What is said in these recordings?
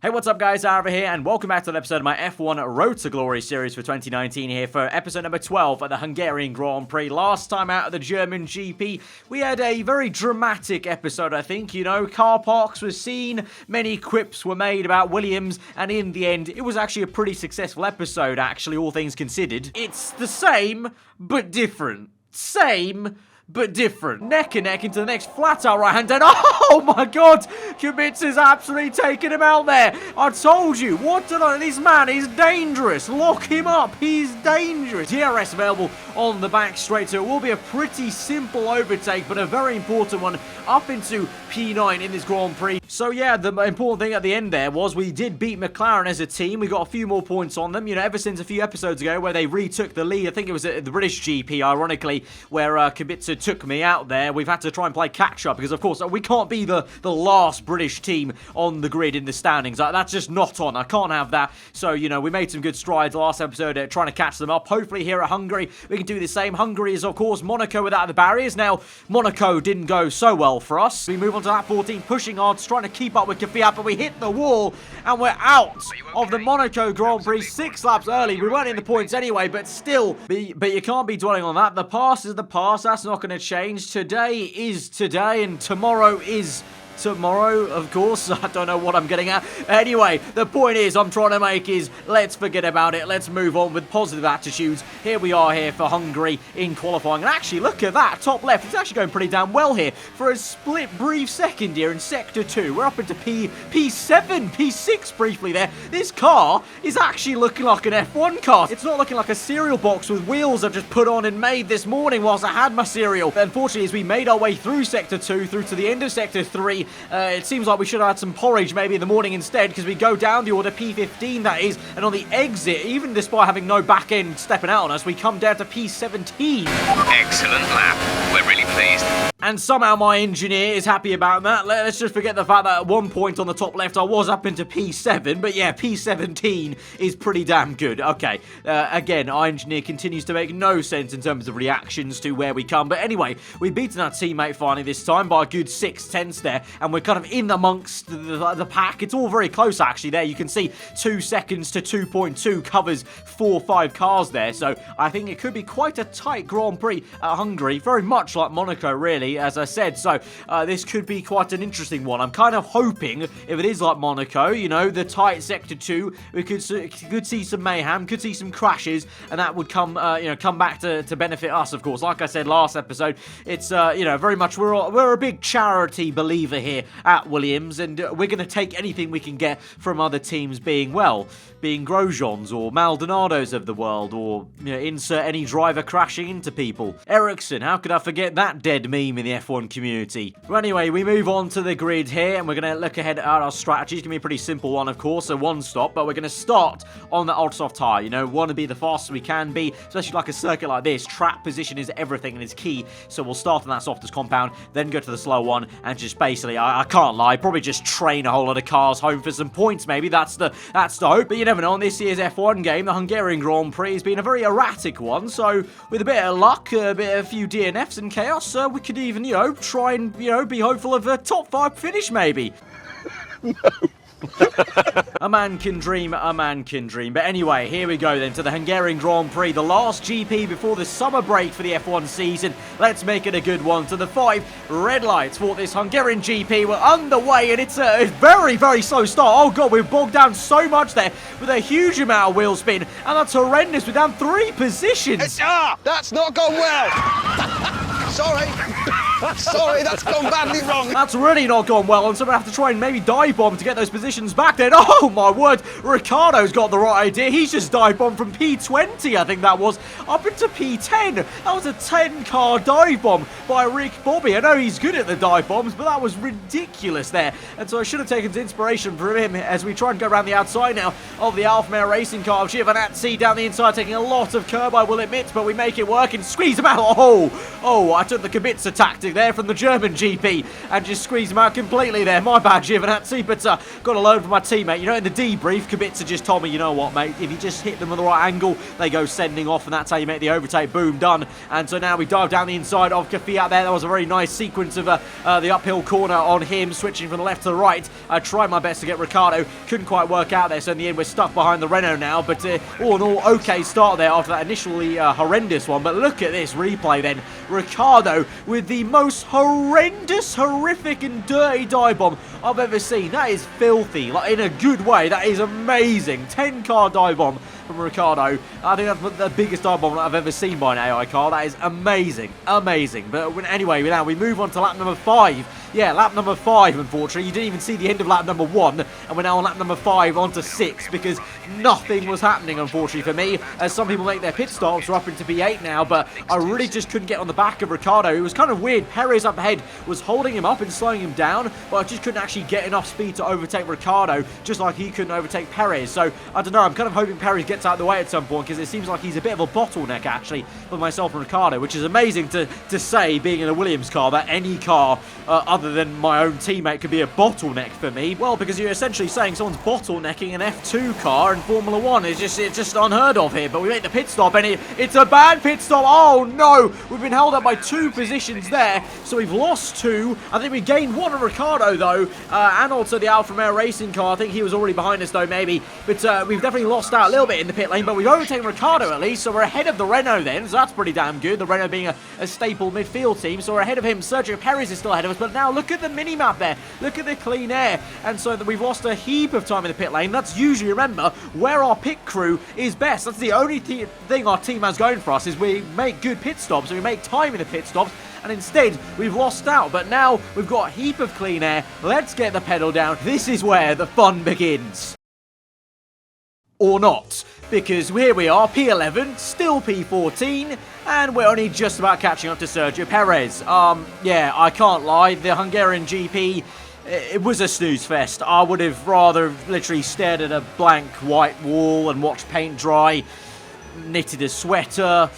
Hey, what's up guys, aarava here, and welcome back to an episode of my F1 Road to Glory series for 2019 here for episode number 12 at the Hungarian Grand Prix. Last time out of the German GP, we had a very dramatic episode, I think. You know, car parks were seen, many quips were made about Williams, and in the end, it was actually a pretty successful episode, actually, all things considered. It's the same, but different. Same, but different. Neck and neck into the next flat out right hand, and oh my god, Kubica's absolutely taken him out there. I told you, what did I, this man is dangerous. Lock him up, he's dangerous. DRS available on the back straight, so it will be a pretty simple overtake, but a very important one up into P9 in this Grand Prix. So yeah, the important thing at the end there was we did beat McLaren as a team. We got a few more points on them, you know, ever since a few episodes ago where they retook the lead. I think it was at the British GP, ironically, where Kubica took me out there. We've had to try and play catch up because, of course, we can't be the last British team on the grid in the standings. That's just not on. I can't have that. So, you know, we made some good strides last episode at trying to catch them up. Hopefully here at Hungary, we can do the same. Hungary is, of course, Monaco without the barriers. Now, Monaco didn't go so well for us. We move on to lap 14, pushing hard, trying to keep up with Kvyat, but we hit the wall and we're out of the Monaco Grand Prix 6 laps early. We weren't in the points anyway, but still, but you can't be dwelling on that. The past is the past. That's not going to change. Today is today, and tomorrow is tomorrow, of course. I don't know what I'm getting at. Anyway, the point is I'm trying to make is let's forget about it. Let's move on with positive attitudes. Here we are here for Hungary in qualifying. And actually, look at that. Top left. It's actually going pretty damn well here for a split brief second here in Sector 2. We're up into P7, P6 briefly there. This car is actually looking like an F1 car. It's not looking like a cereal box with wheels I've just put on and made this morning whilst I had my cereal. But unfortunately, as we made our way through Sector 2, through to the end of Sector 3, it seems like we should have had some porridge maybe in the morning instead, because we go down the order, P15 that is, and on the exit, even despite having no back end stepping out on us, we come down to P17. Excellent lap. We're really pleased. And somehow my engineer is happy about that. Let's just forget the fact that at one point on the top left I was up into P7, but yeah, P17 is pretty damn good. Okay, again, our engineer continues to make no sense in terms of reactions to where we come, but anyway, we've beaten our teammate finally this time by a good 6/10 there, and we're kind of in amongst the pack. It's all very close actually there. You can see 2 seconds to 2.2 covers 4 or 5 cars there, so I think it could be quite a tight Grand Prix at Hungary, very much like Monaco really, as I said, so this could be quite an interesting one. I'm kind of hoping, if it is like Monaco, you know, the tight Sector 2, we could see some mayhem, could see some crashes, and that would come, you know, come back to benefit us, of course. Like I said last episode, it's, you know, very much, we're a big charity believer here at Williams, and we're going to take anything we can get from other teams being Grosjeans or Maldonados of the world, or, you know, insert any driver crashing into people. Ericsson, how could I forget that dead meme in the F1 community? Well, anyway, we move on to the grid here, and we're going to look ahead at our strategy. It's going to be a pretty simple one, of course, a one stop, but we're going to start on the ultra soft tyre. You know, want to be the fastest we can be, especially like a circuit like this. Track position is everything and is key, so we'll start on that softest compound, then go to the slow one, and just basically, I can't lie, probably just train a whole lot of cars home for some points, maybe. That's the hope, but you never know. On this year's F1 game, the Hungarian Grand Prix has been a very erratic one, so with a bit of luck, a few DNFs and chaos, we could even, you know, try and, you know, be hopeful of a top 5 finish, maybe. No. A man can dream, a man can dream. But anyway, here we go then to the Hungarian Grand Prix, the last GP before the summer break for the F1 season. Let's make it a good one. To the 5 red lights for this Hungarian GP. We're underway, and it's a very, very slow start. Oh god, we've bogged down so much there with a huge amount of wheel spin, and that's horrendous. We're down 3 positions. That's not gone well. Sorry. Sorry, that's gone badly wrong. That's really not gone well, and so we're going to have to try and maybe dive bomb to get those positions back then. Oh my word, Ricciardo's got the right idea. He's just dive bombed from P20, I think that was, up into P10. That was a 10-car dive bomb by Rick Bobby. I know he's good at the dive bombs, but that was ridiculous there. And so I should have taken inspiration from him as we try and go around the outside now of the Alfa Romeo racing car of Giovinazzi down the inside, taking a lot of curb, I will admit, but we make it work and squeeze him out. Oh, I took the Kubica tactic tactic there from the German GP and just squeeze him out completely there. My bad, Giovinazzi, but got a load from my teammate. You know, in the debrief, Kubica just told me, you know what, mate, if you just hit them with the right angle, they go sending off, and that's how you make the overtake. Boom, done. And so now we dive down the inside of Kvyat there. That was a very nice sequence of the uphill corner on him, switching from the left to the right. I tried my best to get Ricciardo. Couldn't quite work out there, so in the end we're stuck behind the Renault now. But all in all, okay start there after that initially horrendous one. But look at this replay then. Ricciardo with the most horrendous, horrific and dirty dive bomb I've ever seen. That is filthy, like in a good way. That is amazing. 10-car dive bomb from Ricciardo. I think that's the biggest dive bomb I've ever seen by an AI car. That is amazing, amazing. But anyway, now we move on to lap number 5. Yeah, lap number 5, unfortunately. You didn't even see the end of lap number 1, and we're now on lap number 5 on to 6 because nothing was happening, unfortunately, for me. As some people make their pit stops, we're up into P8 now, but I really just couldn't get on the back of Ricciardo. It was kind of weird. Perez up ahead was holding him up and slowing him down, but I just couldn't actually get enough speed to overtake Ricciardo, just like he couldn't overtake Perez. So, I don't know, I'm kind of hoping Perez gets out of the way at some point because it seems like he's a bit of a bottleneck, actually, for myself and Ricciardo, which is amazing to say, being in a Williams car, that any car other than my own teammate could be a bottleneck for me. Well, because you're essentially saying someone's bottlenecking an F2 car in Formula 1. It's just unheard of here. But we make the pit stop, and it's a bad pit stop. Oh, no! We've been held up by 2 positions there, so we've lost 2. I think we gained 1 of Ricciardo, though, and also the Alfa Romeo racing car. I think he was already behind us, though, maybe. But we've definitely lost out a little bit in the pit lane, but we've overtaken Ricciardo, at least, so we're ahead of the Renault then, so that's pretty damn good. The Renault being a staple midfield team, so we're ahead of him. Sergio Perez is still ahead of us, but now look at the mini-map there. Look at the clean air. And so that we've lost a heap of time in the pit lane. That's usually, remember, where our pit crew is best. That's the only thing our team has going for us, is we make good pit stops and we make time in the pit stops. And instead, we've lost out. But now we've got a heap of clean air. Let's get the pedal down. This is where the fun begins. Or not, because here we are, P11, still P14, and we're only just about catching up to Sergio Perez. Yeah, I can't lie, the Hungarian GP, it was a snooze fest. I would have rather literally stared at a blank white wall and watched paint dry, knitted a sweater,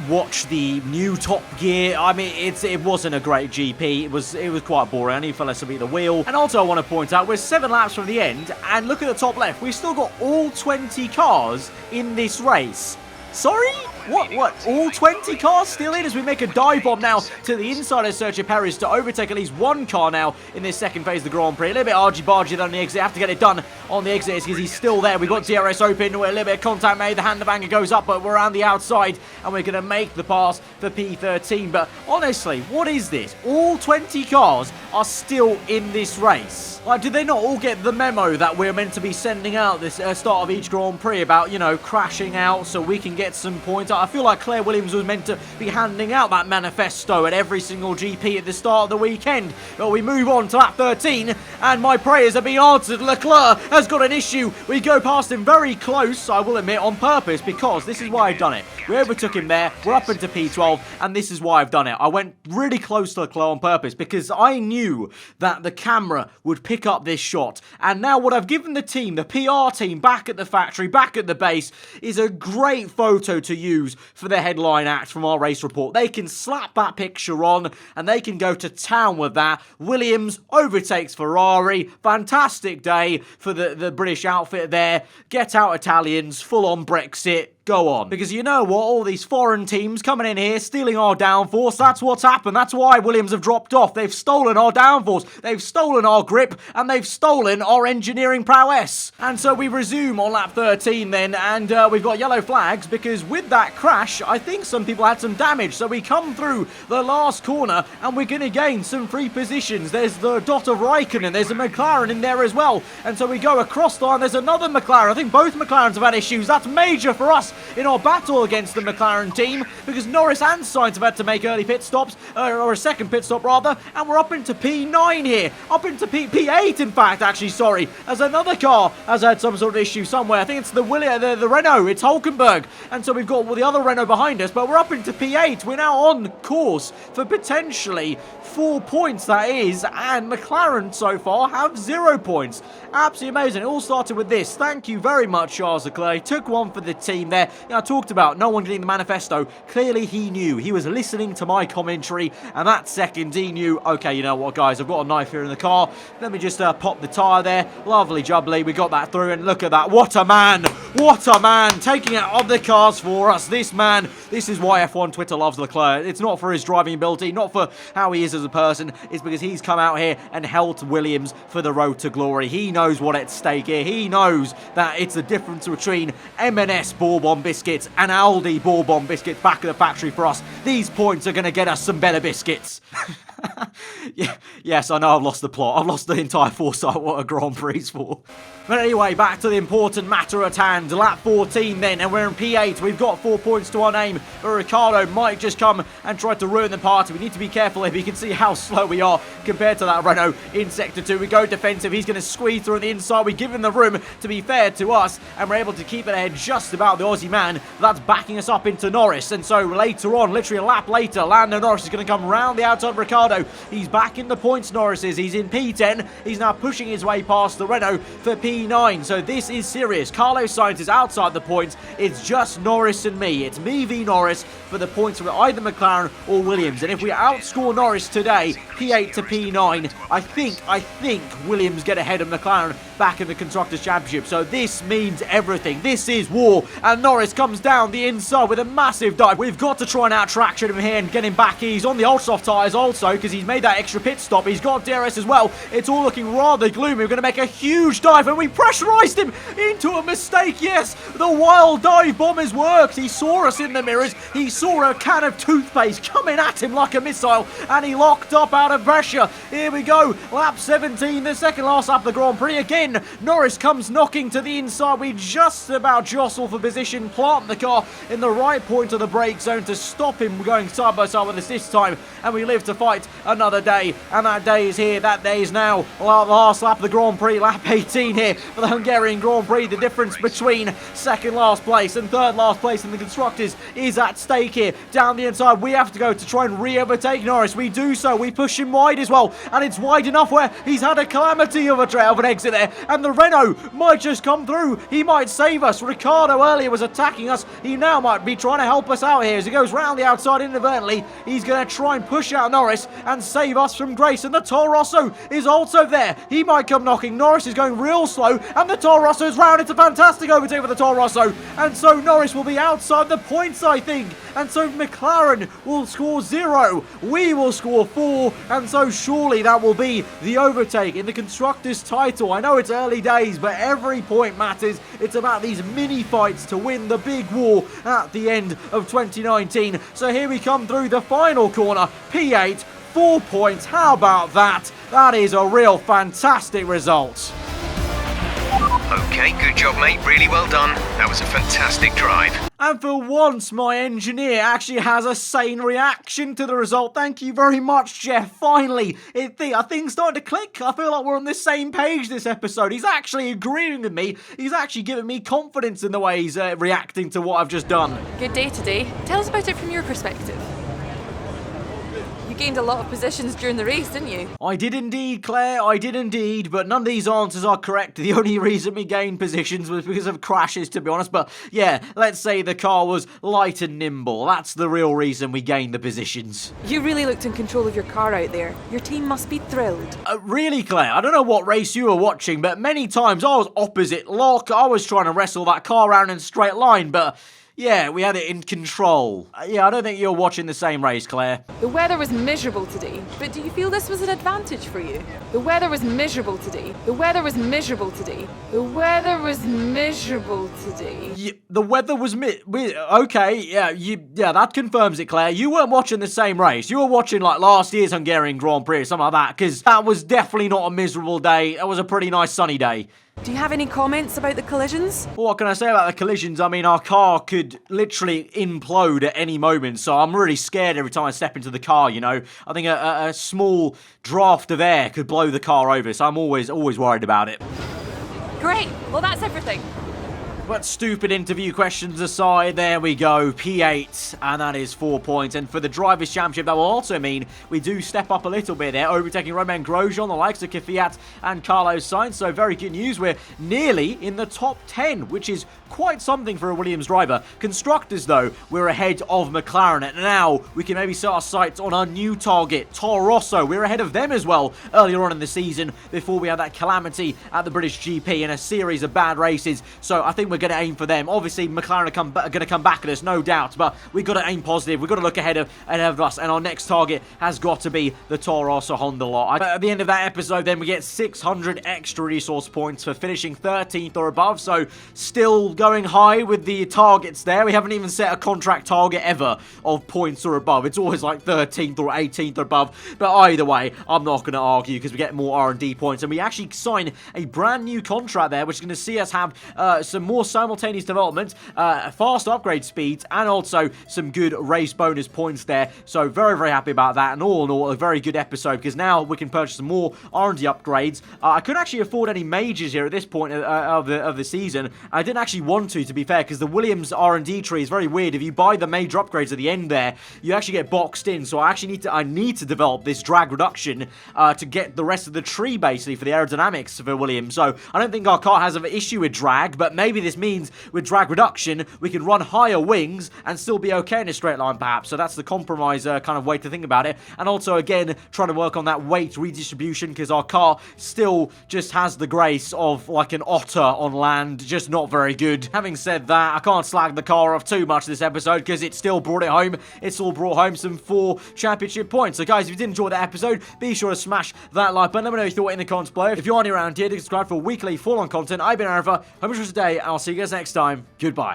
watch the new Top Gear. I mean, it wasn't a great GP. It was quite boring. I need fellas to beat the wheel. And also, I want to point out, we're 7 laps from the end, and look at the top left. We've still got all 20 cars in this race. Sorry? What? All 20 cars still in as we make a dive bomb now to the inside of Sergio Perez to overtake at least 1 car now in this second phase of the Grand Prix. A little bit argy-bargy on the exit. Have to get it done on the exit because he's still there. We've got DRS open. We're a little bit of contact made. The handlebanger goes up, but we're around the outside and we're going to make the pass for P13. But honestly, what is this? All 20 cars are still in this race. Like, did they not all get the memo that we're meant to be sending out this start of each Grand Prix about, you know, crashing out so we can get some points? I feel like Claire Williams was meant to be handing out that manifesto at every single GP at the start of the weekend. But we move on to lap 13, and my prayers are being answered. Leclerc has got an issue. We go past him very close, I will admit, on purpose, because this is why I've done it. We overtook him there. We're up into P12, and this is why I've done it. I went really close to Leclerc on purpose because I knew that the camera would pick up this shot. And now what I've given the team, the PR team back at the factory, back at the base, is a great photo to use for the headline act from our race report. They can slap that picture on and they can go to town with that. Williams overtakes Ferrari. Fantastic day for the British outfit there. Get out Italians, full on Brexit. Go on. Because you know what? All these foreign teams coming in here, stealing our downforce. That's what's happened. That's why Williams have dropped off. They've stolen our downforce. They've stolen our grip. And they've stolen our engineering prowess. And so we resume on lap 13 then. And we've got yellow flags because with that crash, I think some people had some damage. So we come through the last corner and we're going to gain some free positions. There's the dot of Raikkonen. There's a McLaren in there as well. And so we go across the line. There's another McLaren. I think both McLarens have had issues. That's major for us in our battle against the McLaren team because Norris and Sainz have had to make early pit stops, or a second pit stop rather, and we're up into P9 here, up into P8 in fact, actually, sorry, as another car has had some sort of issue somewhere. I think it's the Renault, it's Hulkenberg, and so we've got the other Renault behind us, but we're up into P8. We're now on course for potentially 4 points, that is, and McLaren so far have 0 points. Absolutely amazing. It all started with this. Thank you very much, Charles Leclerc. He took one for the team there. there. I talked about no one getting the manifesto. Clearly he knew. He was listening to my commentary, and that second he knew, okay, you know what, guys, I've got a knife here in the car. Let me just pop the tyre there. Lovely jubbly. We got that through, and look at that. What a man. What a man. Taking it of the cars for us. This man, this is why F1 Twitter loves Leclerc. It's not for his driving ability, not for how he is as a person. It's because he's come out here and helped Williams for the road to glory. He knows what's at stake here. He knows that it's the difference between M&S Bourbon biscuits and Aldi Bourbon biscuits back at the factory for us. These points are going to get us some better biscuits. Yes, I know I've lost the plot. I've lost the entire foresight what a Grand Prix is for. But anyway, back to the important matter at hand. Lap 14 then, and we're in P8. We've got 4 points to our name, but Ricciardo might just come and try to ruin the party. We need to be careful if you can see how slow we are compared to that Renault in Sector 2. We go defensive. He's going to squeeze through on the inside. We give him the room to be fair to us, and we're able to keep it ahead just about the Aussie man that's backing us up into Norris. And so later on, literally a lap later, Lando Norris is going to come round the outside of Ricciardo. He's back in the points, Norris is. He's in P10. He's now pushing his way past the Renault for P9. So this is serious. Carlos Sainz is outside the points. It's just Norris and me. It's me v Norris for the points for either McLaren or Williams. And if we outscore Norris today, P8 to P9, I think Williams get ahead of McLaren back in the Constructors' Championship. So this means everything. This is war. And Norris comes down the inside with a massive dive. We've got to try and out-traction him here and get him back. He's on the ultra-soft tyres also because he's made that extra pit stop. He's got DRS as well. It's all looking rather gloomy. We're going to make a huge dive, and we pressurised him into a mistake. Yes, the wild dive bomb has worked. He saw us in the mirrors. He saw a can of toothpaste coming at him like a missile, and he locked up out of pressure. Here we go. Lap 17, the second last lap of the Grand Prix. Again, Norris comes knocking to the inside. We just about jostle for position, plant the car in the right point of the brake zone to stop him going side by side with us this time, and we live to fight another day. And that day is here. That day is now. Last lap of the Grand Prix, lap 18 here for the Hungarian Grand Prix. The difference between second last place and third last place in the Constructors is at stake here. Down the inside, we have to go to try and re-overtake Norris. We do so. We push him wide as well, and it's wide enough where he's had a calamity of an exit there, and the Renault might just come through. He might save us. Ricciardo earlier was attacking us. He now might be trying to help us out here as he goes round the outside inadvertently. He's going to try and push out Norris and save us from grace, and the Toro Rosso is also there. He might come knocking. Norris is going real slow, and the Toro Rosso is round. It's a fantastic overtake for the Toro Rosso, and so Norris will be outside the points, I think, and so McLaren will score 0. We will score 4, and so surely that will be the overtake in the Constructors' title. I know it's early days, but every point matters. It's about these mini fights to win the big war at the end of 2019. So here we come through the final corner. P8, 4 points. How about that? That is a real fantastic result. Okay, good job, mate. Really well done. That was a fantastic drive. And for once, my engineer actually has a sane reaction to the result. Thank you very much, Jeff. Finally, I think starting to click. I feel like we're on the same page this episode. He's actually agreeing with me. He's actually giving me confidence in the way he's reacting to what I've just done. Good day today. Tell us about it from your perspective. You gained a lot of positions during the race, didn't you? I did indeed, Claire, I did indeed, but none of these answers are correct. The only reason we gained positions was because of crashes, to be honest, but yeah, let's say the car was light and nimble. That's the real reason we gained the positions. You really looked in control of your car out there. Your team must be thrilled. Really, Claire, I don't know what race you were watching, but many times I was opposite lock. I was trying to wrestle that car around in a straight line, but yeah, we had it in control. Yeah, I don't think you're watching the same race, Claire. The weather was miserable today, but do you feel this was an advantage for you? The weather was miserable today. The weather was miserable today. The weather was miserable today. Yeah, the weather was okay, yeah, that confirms it, Claire. You weren't watching the same race. You were watching like last year's Hungarian Grand Prix or something like that, because that was definitely not a miserable day. That was a pretty nice sunny day. Do you have any comments about the collisions? Well, what can I say about the collisions? I mean, our car could literally implode at any moment, so I'm really scared every time I step into the car, you know. I think a small draft of air could blow the car over, so I'm always worried about it. Great. Well, that's everything. But stupid interview questions aside, there we go, P8, and that is 4 points. And for the Drivers' Championship, that will also mean we do step up a little bit there, overtaking Romain Grosjean, the likes of Kvyat and Carlos Sainz. So very good news, we're nearly in the top 10, which is quite something for a Williams driver. Constructors, though, we're ahead of McLaren, and now we can maybe set our sights on our new target, Toro Rosso. We're ahead of them as well earlier on in the season, before we had that calamity at the British GP and a series of bad races. So I think we're going to aim for them. Obviously, McLaren are going to come back at us, no doubt, but we've got to aim positive. We've got to look ahead of us, and our next target has got to be the Toro Rosso Honda lot. At the end of that episode, then, we get 600 extra resource points for finishing 13th or above, so still going high with the targets there. We haven't even set a contract target ever of points or above. It's always like 13th or 18th or above, but either way, I'm not going to argue because we get more R&D points, and we actually sign a brand new contract there, which is going to see us have some more simultaneous development, fast upgrade speeds, and also some good race bonus points there. So very, very happy about that, and all in all, a very good episode, because now we can purchase some more R&D upgrades. I couldn't actually afford any majors here at this point of the season. I didn't actually want to be fair, because the Williams R&D tree is very weird. If you buy the major upgrades at the end there, you actually get boxed in, so I need to develop this drag reduction to get the rest of the tree, basically, for the aerodynamics for Williams. So I don't think our car has an issue with drag, but maybe this means with drag reduction, we can run higher wings and still be okay in a straight line, perhaps. So that's the compromise kind of way to think about it. And also, again, trying to work on that weight redistribution, because our car still just has the grace of like an otter on land, just not very good. Having said that, I can't slag the car off too much this episode, because it still brought it home. It's all brought home some 4 championship points. So guys, if you did enjoy that episode, be sure to smash that like button. Let me know what you thought in the comments below. If you aren't around here, subscribe for weekly full-on content. I've been aarava. Hope you enjoyed today, and I'll see you guys next time. Goodbye.